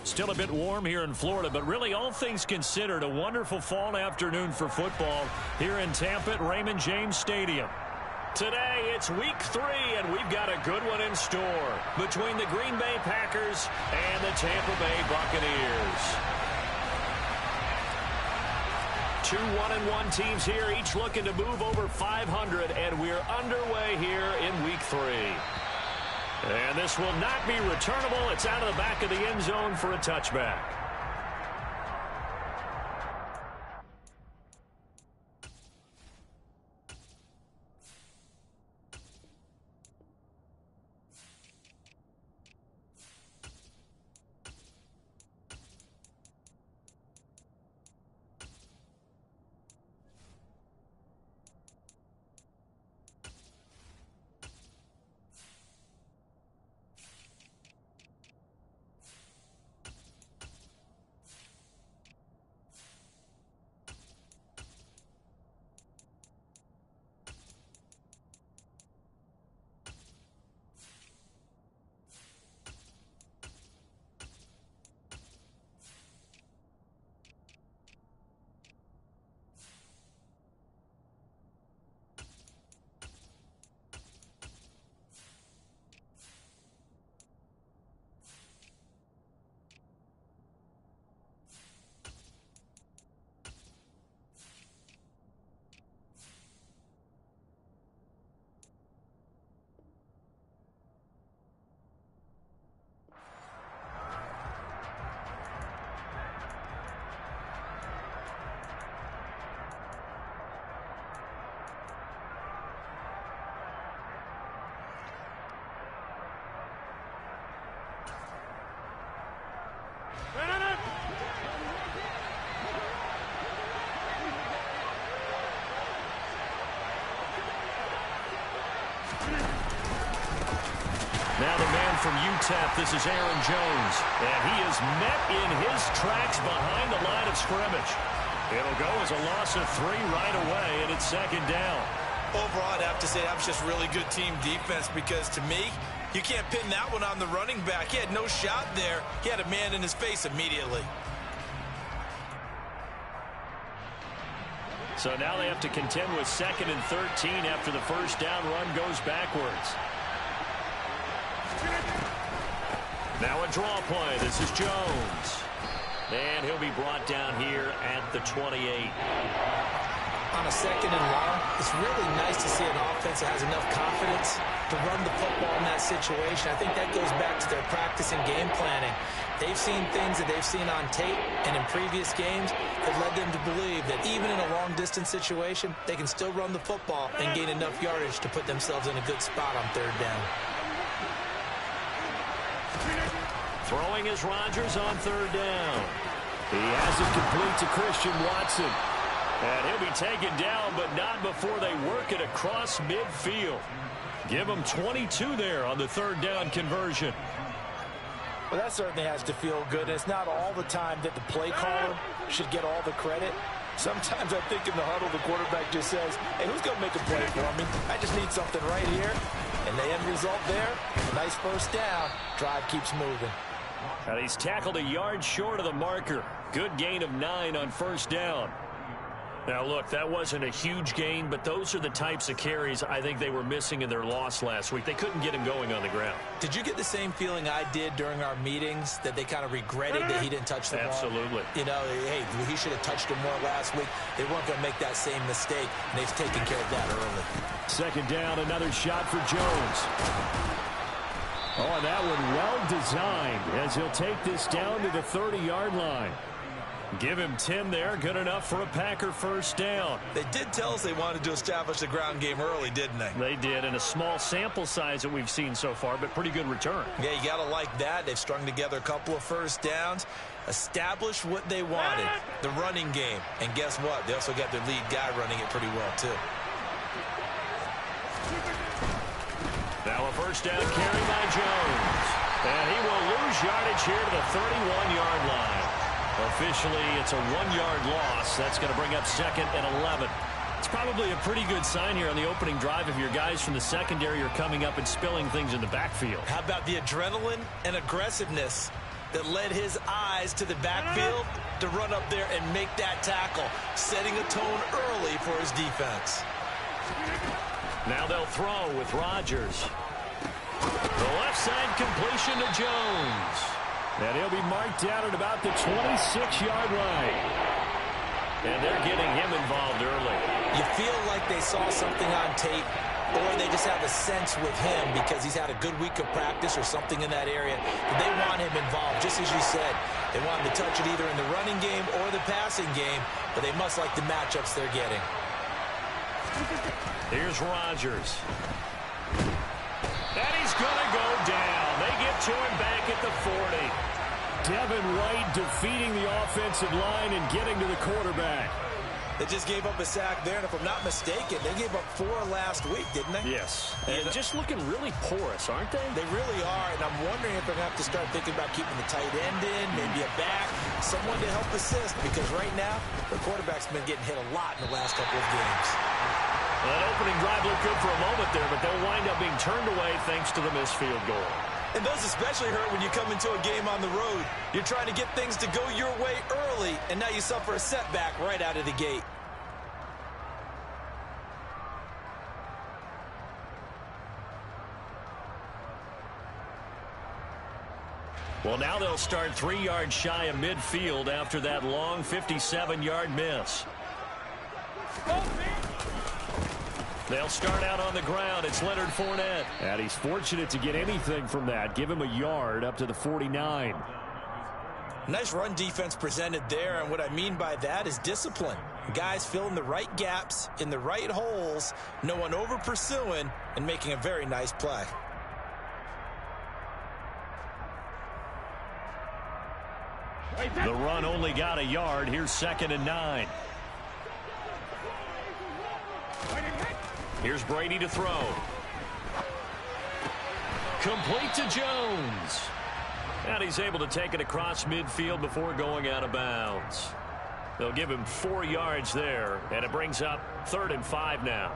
Still a bit warm here in Florida, but really all things considered, a wonderful fall afternoon for football here in Tampa at Raymond James Stadium. Today, it's week 3, and we've got a good one in store between the Green Bay Packers and the Tampa Bay Buccaneers. 2 1-1 teams here, each looking to move over 500, and we're underway here in week 3. And this will not be returnable. It's out of the back of the end zone for a touchback. Now the man from UTEP, this is Aaron Jones. And he is met in his tracks behind the line of scrimmage. It'll go as a loss of 3 right away, and it's second down. Overall, I'd have to say that was just really good team defense because, to me, you can't pin that one on the running back. He had no shot there. He had a man in his face immediately. So now they have to contend with 2nd and 13 after the first down run goes backwards. Now a draw play. This is Jones. And he'll be brought down here at the 28. On a 2nd and long, it's really nice to see an offense that has enough confidence to run the football in that situation. I think that goes back to their practice and game planning. They've seen things that they've seen on tape and in previous games that led them to believe that even in a long-distance situation, they can still run the football and gain enough yardage to put themselves in a good spot on 3rd down. Throwing is Rodgers on 3rd down. He has it complete to Christian Watson. And he'll be taken down, but not before they work it across midfield. Give him 22 there on the 3rd down conversion. Well, that certainly has to feel good. It's not all the time that the play caller should get all the credit. Sometimes I think in the huddle, the quarterback just says, hey, who's going to make a play for me? I just need something right here. And the end result there, nice first down. Drive keeps moving. And he's tackled a yard short of the marker. Good gain of 9 on 1st down. Now, look, that wasn't a huge gain, but those are the types of carries I think they were missing in their loss last week. They couldn't get him going on the ground. Did you get the same feeling I did during our meetings, that they kind of regretted that he didn't touch the ball? Absolutely. You know, hey, he should have touched him more last week. They weren't going to make that same mistake, and they've taken care of that early. 2nd down, another shot for Jones. Oh, and that one well designed as he'll take this down to the 30-yard line. Give him 10 there. Good enough for a Packer first down. They did tell us they wanted to establish the ground game early, didn't they? They did, in a small sample size that we've seen so far, but pretty good return. Yeah, you got to like that. They've strung together a couple of first downs, established what they wanted, the running game. And guess what? They also got their lead guy running it pretty well, too. Now a first down carry by Jones. And he will lose yardage here to the 31-yard line. Officially, it's a 1-yard loss. That's going to bring up 2nd and 11. It's probably a pretty good sign here on the opening drive if your guys from the secondary are coming up and spilling things in the backfield. How about the adrenaline and aggressiveness that led his eyes to the backfield to run up there and make that tackle, setting a tone early for his defense. Now they'll throw with Rodgers. The left side completion to Jones. And he'll be marked down at about the 26-yard line. And they're getting him involved early. You feel like they saw something on tape, or they just have a sense with him because he's had a good week of practice or something in that area. But they want him involved, just as you said. They want him to touch it either in the running game or the passing game, but they must like the matchups they're getting. Here's Rodgers. And he's going to go down. They get to him back at the 40. Devin White defeating the offensive line and getting to the quarterback. They just gave up a sack there, and if I'm not mistaken, they gave up 4 last week, didn't they? Yes. And just looking really porous, aren't they? They really are, and I'm wondering if they're going to have to start thinking about keeping the tight end in, maybe a back, someone to help assist, because right now, the quarterback's been getting hit a lot in the last couple of games. Well, that opening drive looked good for a moment there, but they'll wind up being turned away thanks to the missed field goal. And those especially hurt when you come into a game on the road. You're trying to get things to go your way early, and now you suffer a setback right out of the gate. Well, now they'll start 3 yards shy of midfield after that long 57-yard miss. They'll start out on the ground. It's Leonard Fournette. And he's fortunate to get anything from that. Give him a yard up to the 49. Nice run defense presented there, and what I mean by that is discipline. Guys filling the right gaps in the right holes, no one over pursuing, and making a very nice play. The run only got a yard. Here's 2nd and 9. Here's Brady to throw. Complete to Jones. And he's able to take it across midfield before going out of bounds. They'll give him 4 yards there, and it brings up 3rd and 5 now.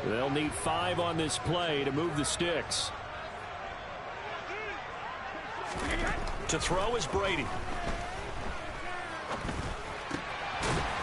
They'll need 5 on this play to move the sticks. To throw is Brady.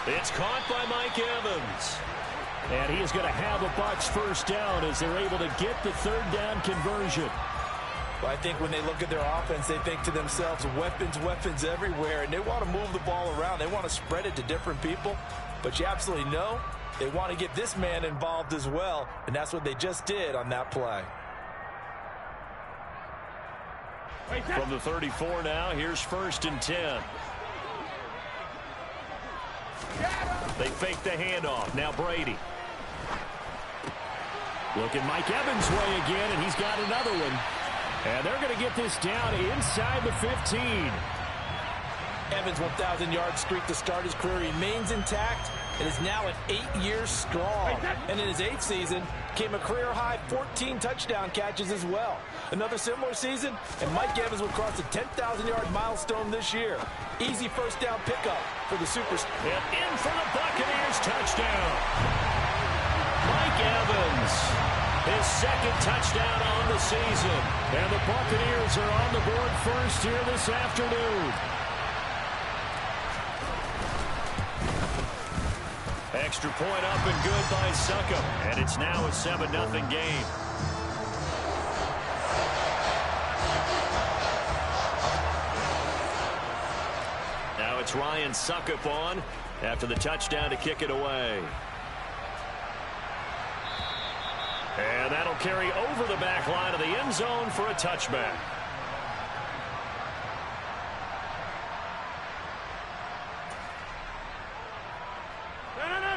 It's caught by Mike Evans. And he is going to have a Bucs first down as they're able to get the 3rd down conversion. Well, I think when they look at their offense, they think to themselves, weapons, weapons everywhere, and they want to move the ball around. They want to spread it to different people, but you absolutely know they want to get this man involved as well, and that's what they just did on that play. From the 34 now, here's 1st and 10. They fake the handoff. Now Brady. Looking Mike Evans' way again, and he's got another one. And they're going to get this down inside the 15. Evans' 1,000-yard streak to start his career remains intact and is now at 8 years strong. And in his 8th season, came a career-high 14 touchdown catches as well. Another similar season, and Mike Evans will cross the 10,000-yard milestone this year. Easy first down pickup for the superstar. And in for the Buccaneers touchdown. Mike Evans, his 2nd touchdown on the season. And the Buccaneers are on the board first here this afternoon. Extra point up and good by Succop. And it's now a 7-0 game. Now it's Ryan Succop on after the touchdown to kick it away. And that'll carry over the back line of the end zone for a touchback.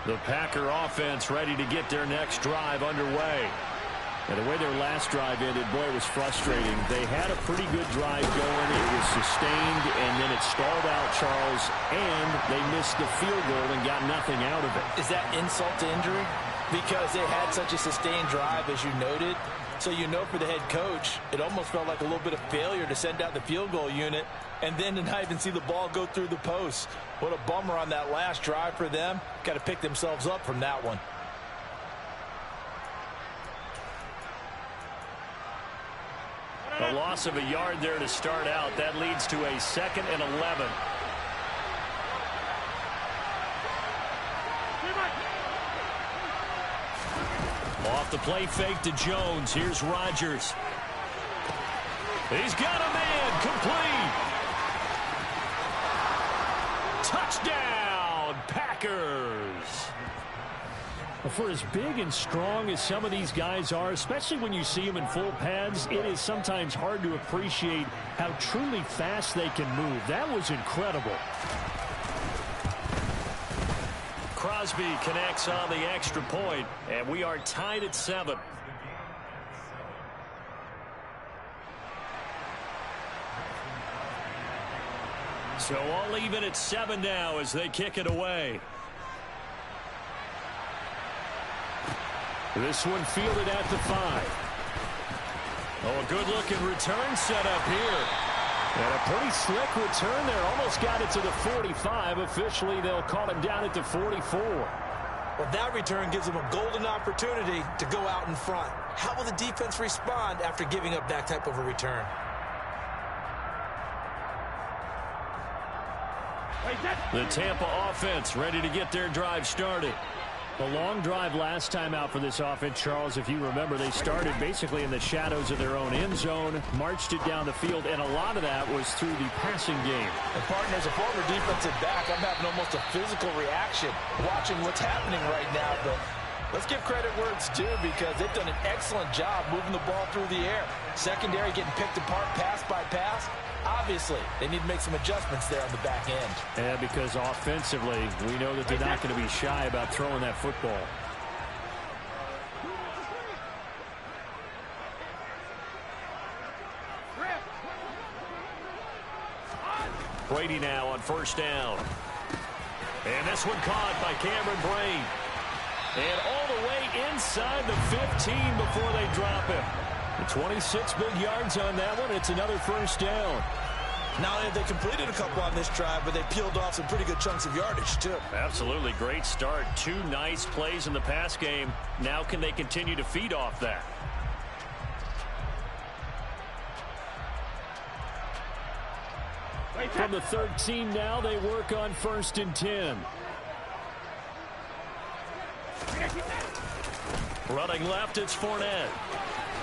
The Packer offense ready to get their next drive underway. And the way their last drive ended, boy, it was frustrating. They had a pretty good drive going. It was sustained, and then it stalled out, Charles, and they missed the field goal and got nothing out of it. Is that insult to injury? Because they had such a sustained drive, as you noted. So you know for the head coach, it almost felt like a little bit of failure to send out the field goal unit. and then to not even see the ball go through the post. What a bummer on that last drive for them. Got to pick themselves up from that one. A loss of a yard there to start out. That leads to a 2nd and 11. Off the play fake to Jones. Here's Rodgers. He's got a man. Complete. Touchdown, Packers. For as big and strong as some of these guys are, especially when you see them in full pads, it is sometimes hard to appreciate how truly fast they can move. That was incredible. Crosby connects on the extra point, and we are tied at 7. So all even at 7 now as they kick it away. This one fielded at the 5. Oh, a good-looking return set up here. And a pretty slick return there. Almost got it to the 45. Officially, they'll call him down at the 44. Well, that return gives them a golden opportunity to go out in front. How will the defense respond after giving up that type of a return? The Tampa offense ready to get their drive started. The long drive last time out for this offense, Charles, if you remember, they started basically in the shadows of their own end zone, marched it down the field, and a lot of that was through the passing game. And, partner, as a former defensive back, I'm having almost a physical reaction watching what's happening right now. But let's give credit where it's due because they've done an excellent job moving the ball through the air. Secondary getting picked apart pass by pass. Obviously, they need to make some adjustments there on the back end. Yeah, because offensively, we know that they're not going to be shy about throwing that football. Brady now on 1st down. And this one caught by Cameron Braid. And all the way inside the 15 before they drop him. 26 big yards on that one. It's another 1st down. Not only have they completed a couple on this drive, but they peeled off some pretty good chunks of yardage, too. Absolutely. Great start. 2 nice plays in the pass game. Now can they continue to feed off that? From the 13 now, they work on 1st and 10. Running left, it's Fournette.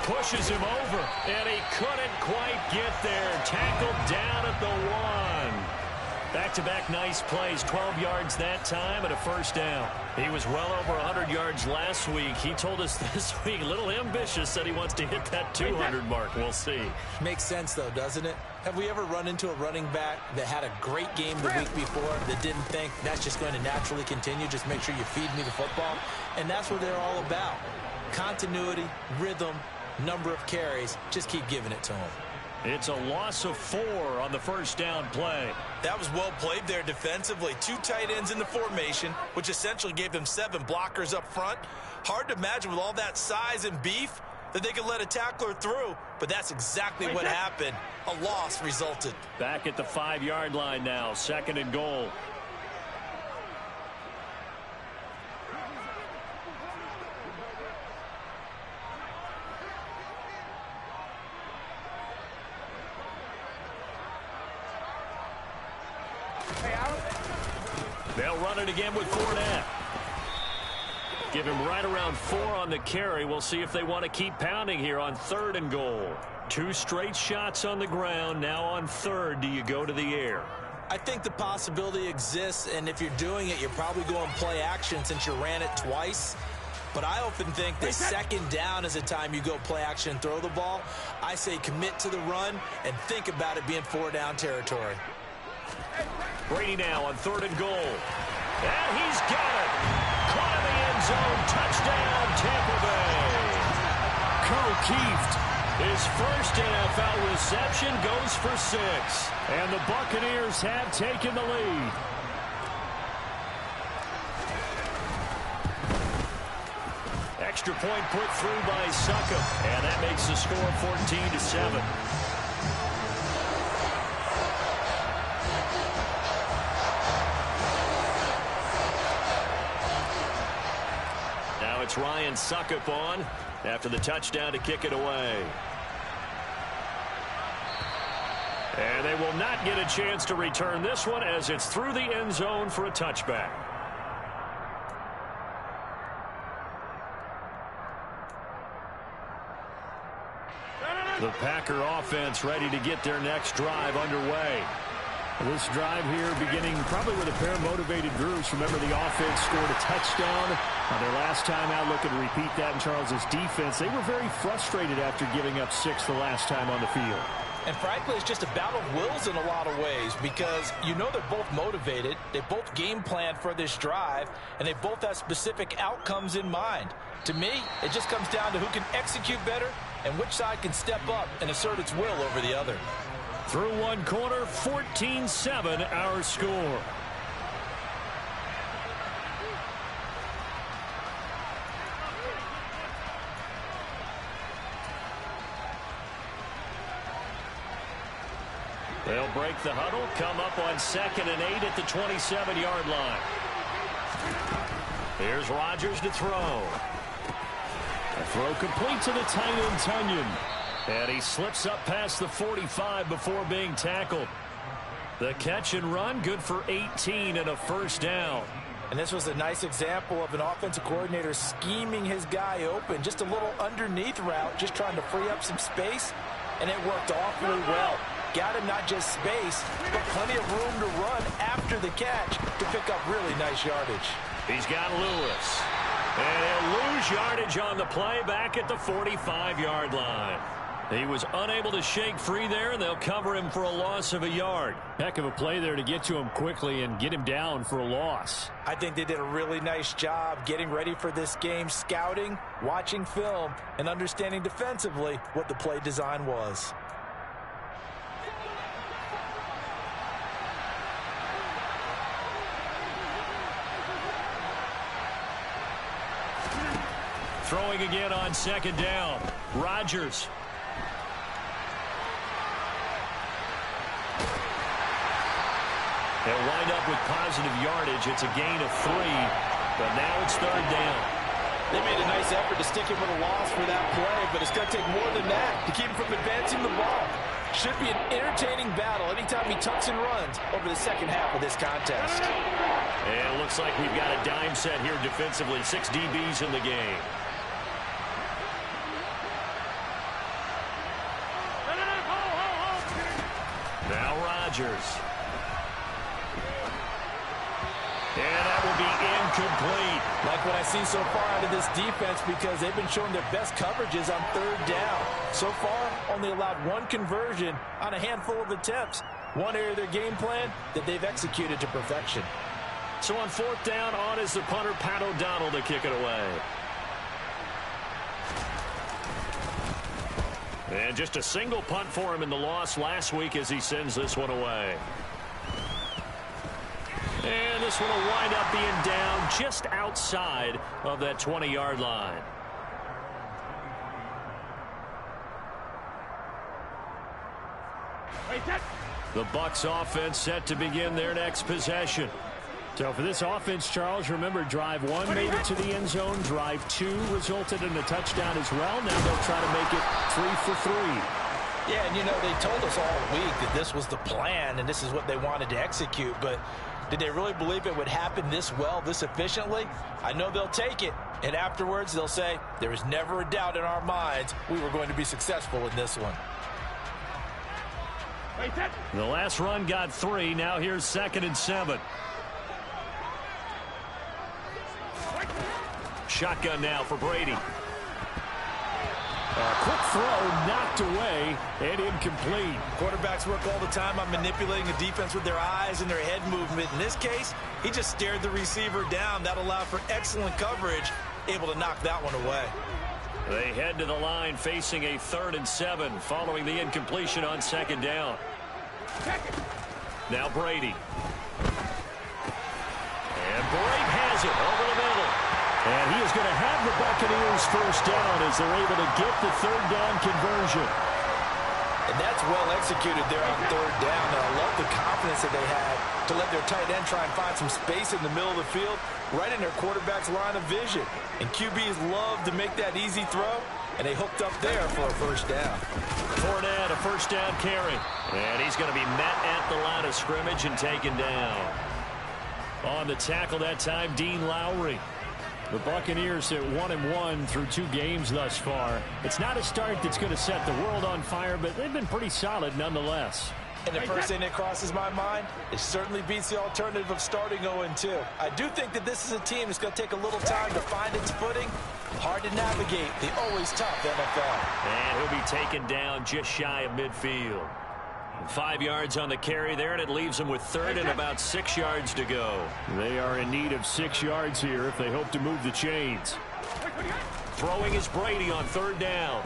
Pushes him over, and he couldn't quite get there. Tackled down at the 1. Back-to-back nice plays, 12 yards that time and a 1st down. He was well over 100 yards last week. He told us this week, a little ambitious, said he wants to hit that 200 mark. We'll see. Makes sense, though, doesn't it? Have we ever run into a running back that had a great game the week before that didn't think that's just going to naturally continue? Just make sure you feed me the football. And that's what they're all about. Continuity, rhythm, number of carries. Just keep giving it to them. It's a loss of 4 on the 1st down play. That was well played there defensively. 2 tight ends in the formation, which essentially gave them 7 blockers up front. Hard to imagine with all that size and beef that they could let a tackler through, but that's exactly what happened. A loss resulted. Back at the 5-yard line now, 2nd and goal. They'll run it again with Fournette. Give him right around 4 on the carry. We'll see if they want to keep pounding here on 3rd and goal. 2 straight shots on the ground. Now on 3rd, do you go to the air? I think the possibility exists, and if you're doing it, you're probably going play action since you ran it twice. But I often think that 2nd down is the time you go play action and throw the ball. I say commit to the run and think about it being 4-down territory. Brady now on 3rd and goal. And he's got it. Caught in the end zone. Touchdown, Tampa Bay. O'Keefe, his first NFL reception, goes for 6. And the Buccaneers have taken the lead. Extra point put through by Succop. And that makes the score 14-7. gets Ryan Suckup on after the touchdown to kick it away. And they will not get a chance to return this one as it's through the end zone for a touchback. The Packer offense ready to get their next drive underway. This drive here beginning probably with a pair of motivated groups. Remember, the offense scored a touchdown on their last time out. Looking to repeat that in Charles's defense. They were very frustrated after giving up 6 the last time on the field. And frankly, it's just a battle of wills in a lot of ways because you know they're both motivated. They both game planned for this drive, and they both have specific outcomes in mind. To me, it just comes down to who can execute better and which side can step up and assert its will over the other. Through one quarter, 14-7 our score. They'll break the huddle, come up on 2nd and 8 at the 27-yard line. Here's Rodgers to throw. A throw complete to the tight end, Tunyon. And he slips up past the 45 before being tackled. The catch and run, good for 18 and a first down. And this was a nice example of an offensive coordinator scheming his guy open. Just a little underneath route, just trying to free up some space. And it worked awfully well. Got him not just space, but plenty of room to run after the catch to pick up really nice yardage. He's got Lewis. And he'll lose yardage on the play back at the 45-yard line. He was unable to shake free there, and they'll cover him for a loss of a yard. Heck of a play there to get to him quickly and get him down for a loss. I think they did a really nice job getting ready for this game, scouting, watching film, and understanding defensively what the play design was. Throwing again on 2nd down. Rodgers. They'll wind up with positive yardage. It's a gain of 3, but now it's 3rd down. They made a nice effort to stick him with a loss for that play, but it's going to take more than that to keep him from advancing the ball. Should be an entertaining battle anytime he tucks and runs over the second half of this contest. And it looks like we've got a dime set here defensively. 6 DBs in the game. Now Rodgers. And that will be incomplete. Like what I've seen so far out of this defense because they've been showing their best coverages on 3rd down. So far, only allowed 1 conversion on a handful of attempts. One area of their game plan that they've executed to perfection. So on 4th down, on is the punter, Pat O'Donnell, to kick it away. And just a single punt for him in the loss last week as he sends this one away. And this one will wind up being down just outside of that 20-yard line. The Bucs offense set to begin their next possession. So for this offense, Charles, remember drive 1 made it to the end zone. Drive 2 resulted in a touchdown as well. Now they'll try to make it 3 for 3. Yeah, and you know, they told us all week that this was the plan and this is what they wanted to execute, but did they really believe it would happen this well, this efficiently? I know they'll take it, and afterwards they'll say, there was never a doubt in our minds we were going to be successful in this one. The last run got 3. Now here's 2nd and 7. Shotgun now for Brady. A quick throw knocked away and incomplete. Quarterbacks work all the time on manipulating the defense with their eyes and their head movement. In this case, he just stared the receiver down. That allowed for excellent coverage, able to knock that one away. They head to the line facing a 3rd and 7 following the incompletion on 2nd down. Now Brady. And Brady has it over the middle. And he is going to have the Buccaneers first down as they're able to get the 3rd down conversion. And that's well executed there on 3rd down. And I love the confidence confidence that they had to let their tight end try and find some space in the middle of the field, right in their quarterback's line of vision. And QBs love to make that easy throw, and they hooked up there for a first down. Fournette, a first down carry. And he's going to be met at the line of scrimmage and taken down. On the tackle that time, Dean Lowry. The Buccaneers at 1-1 through 2 games thus far. It's not a start that's going to set the world on fire, but they've been pretty solid nonetheless. And the first thing that crosses my mind, it certainly beats the alternative of starting 0-2. I do think that this is a team that's going to take a little time to find its footing. Hard to navigate the always tough NFL. And he'll be taken down just shy of midfield. 5 yards on the carry there, and it leaves them with third and about 6 yards to go. They are in need of 6 yards here if they hope to move the chains. Throwing is Brady on third down.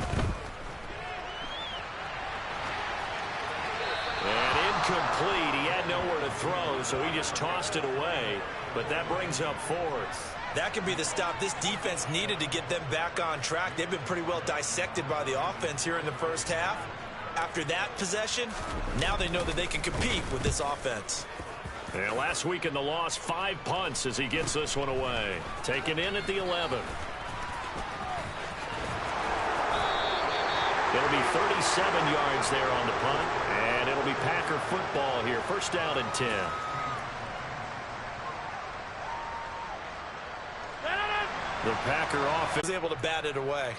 And incomplete. He had nowhere to throw, so he just tossed it away. But that brings up fourth. That could be the stop this defense needed to get them back on track. They've been pretty well dissected by the offense here in the first half. After that possession, now they know that they can compete with this offense. And last week in the loss, 5 punts as he gets this one away. Taken in at the 11. It'll be 37 yards there on the punt, and it'll be Packer football here. First down and 10. The Packer offense is able to bat it away.